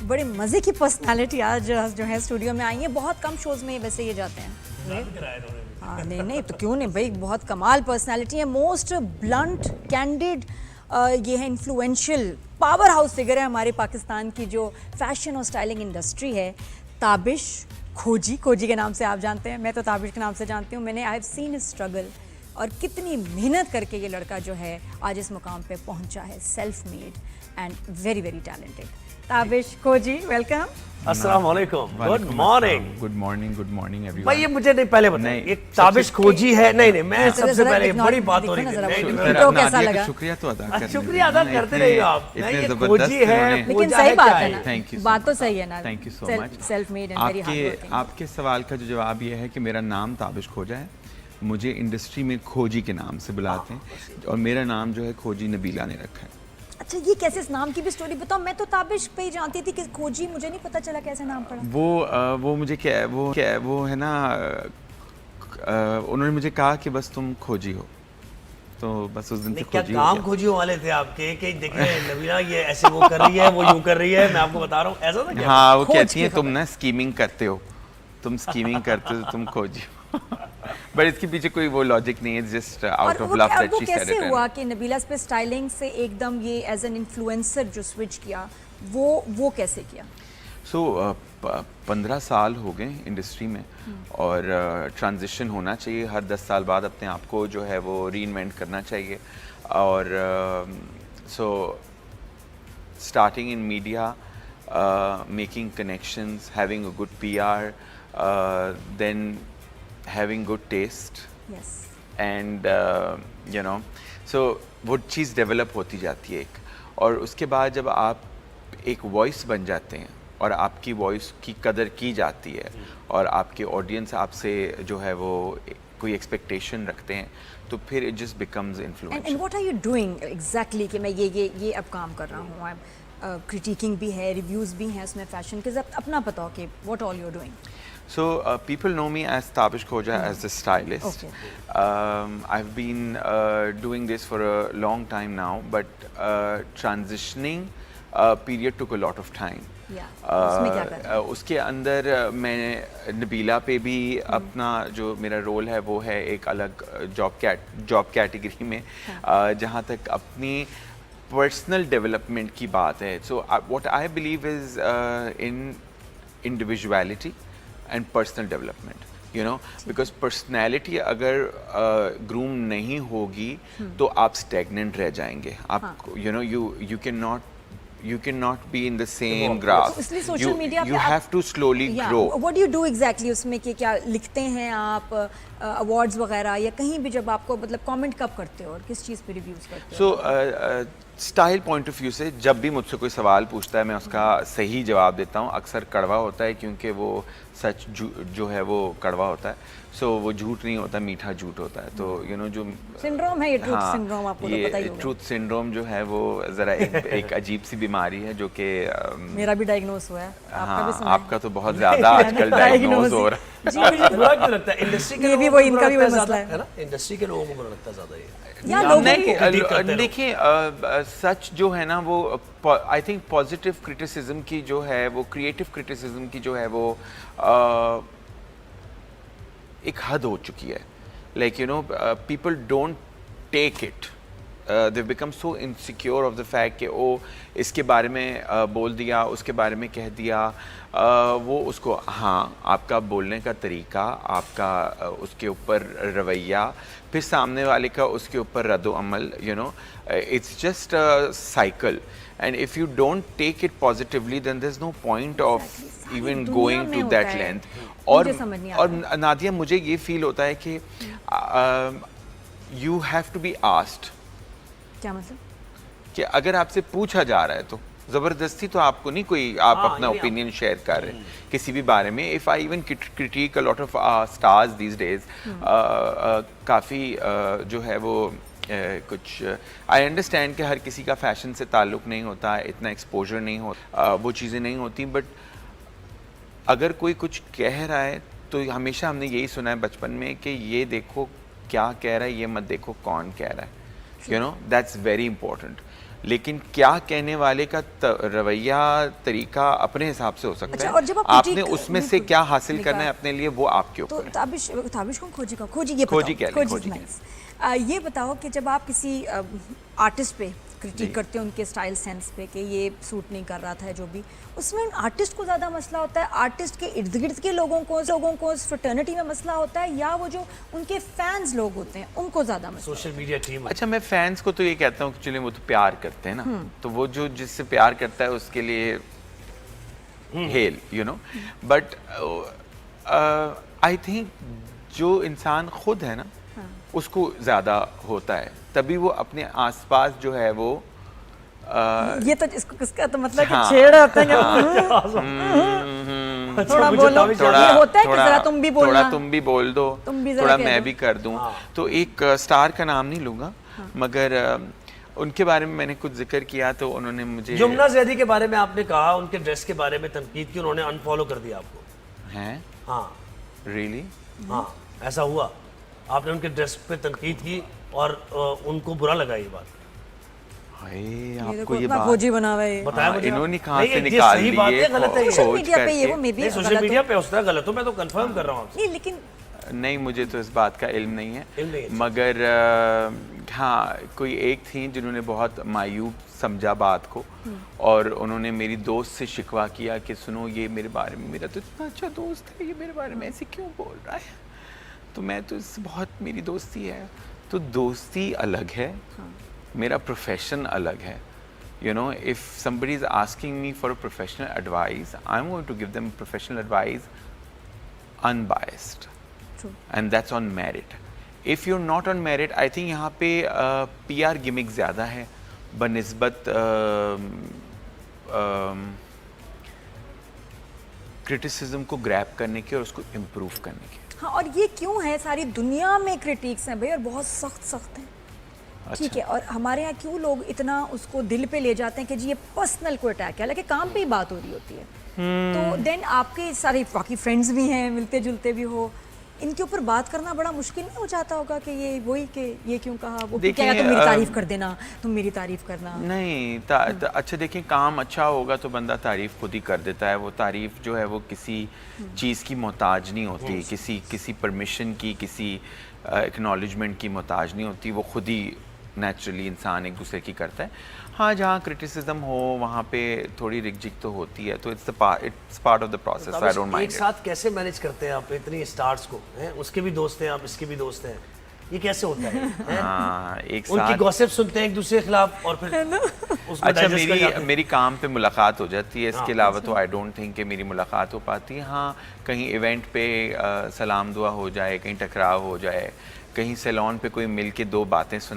बड़े मज़े की पर्सनालिटी आज जो है स्टूडियो में आई है। बहुत कम शोज़ में वैसे ये जाते हैं। हाँ नहीं नहीं तो क्यों नहीं भाई, बहुत कमाल पर्सनालिटी है। मोस्ट ब्लंट कैंडिड ये है, इन्फ्लुएंशियल पावर हाउस फिगर है हमारे पाकिस्तान की जो फैशन और स्टाइलिंग इंडस्ट्री है। ताबिश खोजी, खोजी के नाम से आप जानते हैं, मैं तो ताबिश के नाम से जानती हूँ। मैंने आई हैव सीन स्ट्रगल और कितनी मेहनत करके ये लड़का जो है आज इस मुकाम पे पहुंचा है। Self made and very very talented. Tabish खोजी, वेलकम। अस्सलाम वालेकुम, good morning. Good morning everyone. भाई ये मुझे नहीं पहले बताइए, ये ताबिश खोजी है? नहीं मैं सबसे पहले बड़ी बात हो रही थी। तो कैसा लगा? शुक्रिया तो अदा करने, शुक्रिया अदा करते रहिए आप। इतने ये खोजी है, लेकिन सही बात है ना, थैंक यू, बात तो सही है ना। Thank you so much. Self made and very hard working. आपके सवाल का जो जवाब ये है कि मेरा नाम ताबिश खोजा है। मुझे इंडस्ट्री में खोजी के नाम से बुलाते हैं और मेरा नाम जो है खोजी नबीला ने रखा है। अच्छा, ये कैसे, इस नाम की भी स्टोरी बताओ। मैं तो ताबिश पे ही जानती थी कि खोजी, मुझे नहीं पता चला कैसे नाम पड़ा। वो मुझे वो है ना, उन्होंने मुझे कहा कि बस तुम खोजी हो, तो बस उस दिन से क्या खोजी काम खोजियों वाले थे आपके कि देखिए नबीला ये ऐसे वो कर रही है, वो यूं कर रही है, मैं आपको बता रहा हूँ, ऐसा था क्या? हाँ, वो कहती हैं तुम ना स्कीमिंग करते हो, तुम स्कीमिंग करते हो, तुम खोजी हो। बट इसके पीछे कोई वो लॉजिक नहीं है, just out of love that she said it. कैसे हुआ कि नबीला पे स्टाइलिंग से एकदम ये एज एन इन्फ्लुएंसर जो स्विच किया, वो कैसे किया? सो 15 साल हो गए इंडस्ट्री में और ट्रांजिशन होना चाहिए। हर 10 साल बाद अपने आप को जो है वो रीइन्वेंट करना चाहिए। और so starting in media, making connections, having a good PR, then having good taste, yes, and you know, so वो चीज़ डेवलप होती जाती है एक, और उसके बाद जब आप एक वॉइस बन जाते हैं और आपकी वॉइस की कदर की जाती है और आपके ऑडियंस आपसे जो है वो कोई एक्सपेक्टेशन रखते हैं, तो फिर it just becomes influential. And what are you doing exactly कि मैं ये अब काम कर रहा हूँ। आई क्रिटिकिंग भी है, रिव्यूज़ भी हैं उसमें फैशन के। अपना बताओ कि what all you are doing. So people know me as Tabish Khoja, as the stylist. Okay. I've been doing this for a long time now, but transitioning period took a lot of time. Yeah. उसमें क्या कर रहे हैं? उसके अंदर मैं नबीला पे भी अपना जो मेरा रोल है वो है एक अलग जॉब कैटेगरी में, जहाँ तक अपनी पर्सनल डेवलपमेंट की बात है। So what I believe is in individuality and personal development, you know, because personality अगर ग्रूम नहीं होगी तो आप stagnant रह जाएंगे। आप you know, you cannot be in the same graph. इसलिए social media you have to slowly grow. What do you do exactly उसमें कि क्या लिखते हैं आप, अवार्ड्स वगैरह, या कहीं भी जब आपको मतलब कमेंट कब करते हो और किस चीज़ पे रिव्यूज़ करते हो? So style point of view से जब भी मुझसे कोई सवाल पूछता है मैं उसका सही जवाब देता हूँ। अक्सर कड़वा होता है क्योंकि वो सच जो है वो कड़वा होता है। सो वो झूठ नहीं होता, मीठा झूठ होता है। तो यू नो जो सिंड्रोम है ये, ट्रूथ सिंड्रोम, आपको तो पता ही होगा। ट्रूथ सिंड्रोम जो है वो ज़रा एक अजीब सी बीमारी है जो कि मेरा भी डायग्नोस हुआ है। हाँ, आपका तो बहुत ज़्यादा आजकल डायग्नोज हो रहा है। जी मुझे बुरा क्यों लगता है? इंडस्ट्री के भी वो इनका भी मसला है ना, इंडस्ट्री के लोगों को बुरा लगता है ज़्यादा ये। देखिए सच जो है ना वो आई थिंक पॉजिटिव क्रिटिसिज्म की जो है वो, क्रिएटिव क्रिटिसिज्म की जो है वो एक हद हो चुकी है। Like you know, people don't take it, they become so insecure of the fact कि ओ इसके बारे में बोल दिया, उसके बारे में कह दिया, वो उसको, हाँ आपका बोलने का तरीका, आपका उसके ऊपर रवैया, फिर सामने वाले का उसके ऊपर रद्द अमल, you know, it's just a cycle. And if you don't take it positively then there is no point of even going to that length. और नादिया, मुझे ये फील होता है कि you have to be asked. क्या मतलब? कि अगर आपसे पूछा जा रहा है तो ज़बरदस्ती तो आपको नहीं कोई आप अपना ओपिनियन शेयर कर रहे हैं किसी भी बारे में। If I even critic a lot of stars these days, काफ़ी जो है वो कुछ, आई अंडरस्टैंड कि हर किसी का फैशन से ताल्लुक़ नहीं होता, इतना एक्सपोजर नहीं होता, वो चीज़ें नहीं होती, बट अगर कोई कुछ कह रहा है तो हमेशा हमने यही सुना है बचपन में कि ये देखो क्या कह रहा है, ये मत देखो कौन कह रहा है, you know, that's very important. लेकिन क्या कहने वाले का रवैया तरीका अपने हिसाब से हो सकता अच्छा, है। और जब आप आपने critique- उसमें से बिल्कुल, क्या हासिल निकाल- करना है अपने लिए, वो आपके तो ऊपर है। ताबिश कौन खोजी का खोजी ये खोजी बताओ, कह लें, खोजी nice। ये बताओ कि जब आप किसी आर्टिस्ट पे क्रिटिक करते हो उनके स्टाइल सेंस पे कि ये सूट नहीं कर रहा था जो भी, उसमें आर्टिस्ट को ज़्यादा मसला होता है, आर्टिस्ट के इर्द गिर्द के लोगों को इस फ्रेटर्निटी में मसला होता है, या वो जो उनके फैंस लोग होते हैं उनको ज़्यादा मसला? Social media team. अच्छा, मैं फैंस को तो ये कहता हूँ कि चलिए वो तो प्यार करते हैं ना, तो वो जो जिससे प्यार करता है उसके लिए hello, you know, but I think जो इंसान खुद है ना उसको ज़्यादा होता है, तभी वो अपने आसपास जो है वो ये तो इसका तो मतलब हाँ, कि छेड़ होता है थोड़ा मुझे बोलो, ताबिश ये होता है कि जरा तुम भी बोलना, थोड़ा तुम भी बोल दो, तुम भी जरा थोड़ा कह मैं दो। भी कर दूं। तो एक स्टार का नाम नहीं लूँगा, मगर उनके बारे में मैंने कुछ जिक्र किया तो उन्होंने मुझे यमुना जैदी के बारे में आपने कहा, उनके ड्रेस के बारे में तनकीद की, उन्होंने अनफॉलो कर दिया आपको। हैं हाँ रियली हाँ, ऐसा हुआ, आपने उनके ड्रेस पे तनकीद की और उनको बुरा लगा ये बात। ये आपको देखो ये इतना बात खोजी बना हुआ है ये। बताया मुझे इन्होंने आप। कहाँ नहीं, से ये निकाल सही दी बात ये है, गलत है ये? खोज सोशल मीडिया पे करके? ये वो मे भी सोशल मीडिया पे उसका गलत हो, मैं तो कंफर्म कर रहा हूँ आपसे। नहीं, लेकिन नहीं, मुझे तो इस बात का इल्म नहीं है, इल्म नहीं है। मगर हाँ, कोई एक थी जिन्होंने बहुत मायूब समझा बात को, और उन्होंने मेरी दोस्त से शिकवा किया कि सुनो ये मेरे बारे में, मेरा तो इतना अच्छा दोस्त है, ये मेरे बारे में ऐसे क्यों बोल रहा है, तो मैं तो इससे बहुत, मेरी दोस्ती है। तो दोस्ती अलग है, मेरा प्रोफेशन अलग है। You know, if somebody is asking me for a professional advice, I'm going to give them professional advice unbiased. True. And that's on merit. If you're not on merit, I think यहाँ पे PR gimmick ज़्यादा है बनिस्बत criticism को grab करने के और उसको improve करने के। हाँ, और ये क्यों है, सारी दुनिया में क्रिटिक्स हैं भाई और बहुत सख्त हैं। ठीक है, और हमारे यहाँ क्यों लोग इतना उसको दिल पे ले जाते हैं कि जी ये पर्सनल को अटैक है, हालांकि काम पे ही बात हो रही होती है। तो देन आपके सारे बाकी फ्रेंड्स भी हैं, मिलते जुलते भी हो, इनके ऊपर बात करना बड़ा मुश्किल नहीं हो जाता होगा कि ये वही कि ये क्यों कहा, वो क्या, तुम मेरी तारीफ कर देना, तुम मेरी तारीफ करना। नहीं, अच्छा देखिए, काम अच्छा होगा तो बंदा तारीफ खुद ही कर देता है। वो तारीफ जो है वो किसी चीज़ की मोहताज नहीं होती, किसी परमिशन की, किसी एक्नॉलेजमेंट की मोहताज नहीं होती, वो खुद ही नेचुरली इंसान एक दूसरे की करता है। हाँ, जहाँ क्रिटिसिज्म हो वहाँ पे थोड़ी रिगजिक तो होती है, तो it's part of the process, I don't mind. एक साथ कैसे मैनेज करते हैं आप इतनी स्टार्स को, हैं? उसके भी दोस्त हैं आप, इसके भी दोस्त हैं, ये कैसे होता है, हैं? हाँ, एक उनकी साथ। गॉसिप सुनते हैं एक दूसरे के खिलाफ और फिर उसको अच्छा, digest कर जाते हैं। मेरी काम पे मुलाकात हो जाती है, इसके हाँ, अलावा तो आई डोंट थिंक कि मेरी मुलाकात हो पाती है। हाँ, कहीं इवेंट पे सलाम दुआ हो जाए, कहीं टकराव हो जाए, कहीं सैलून पे कोई मिल के दो बातें सुना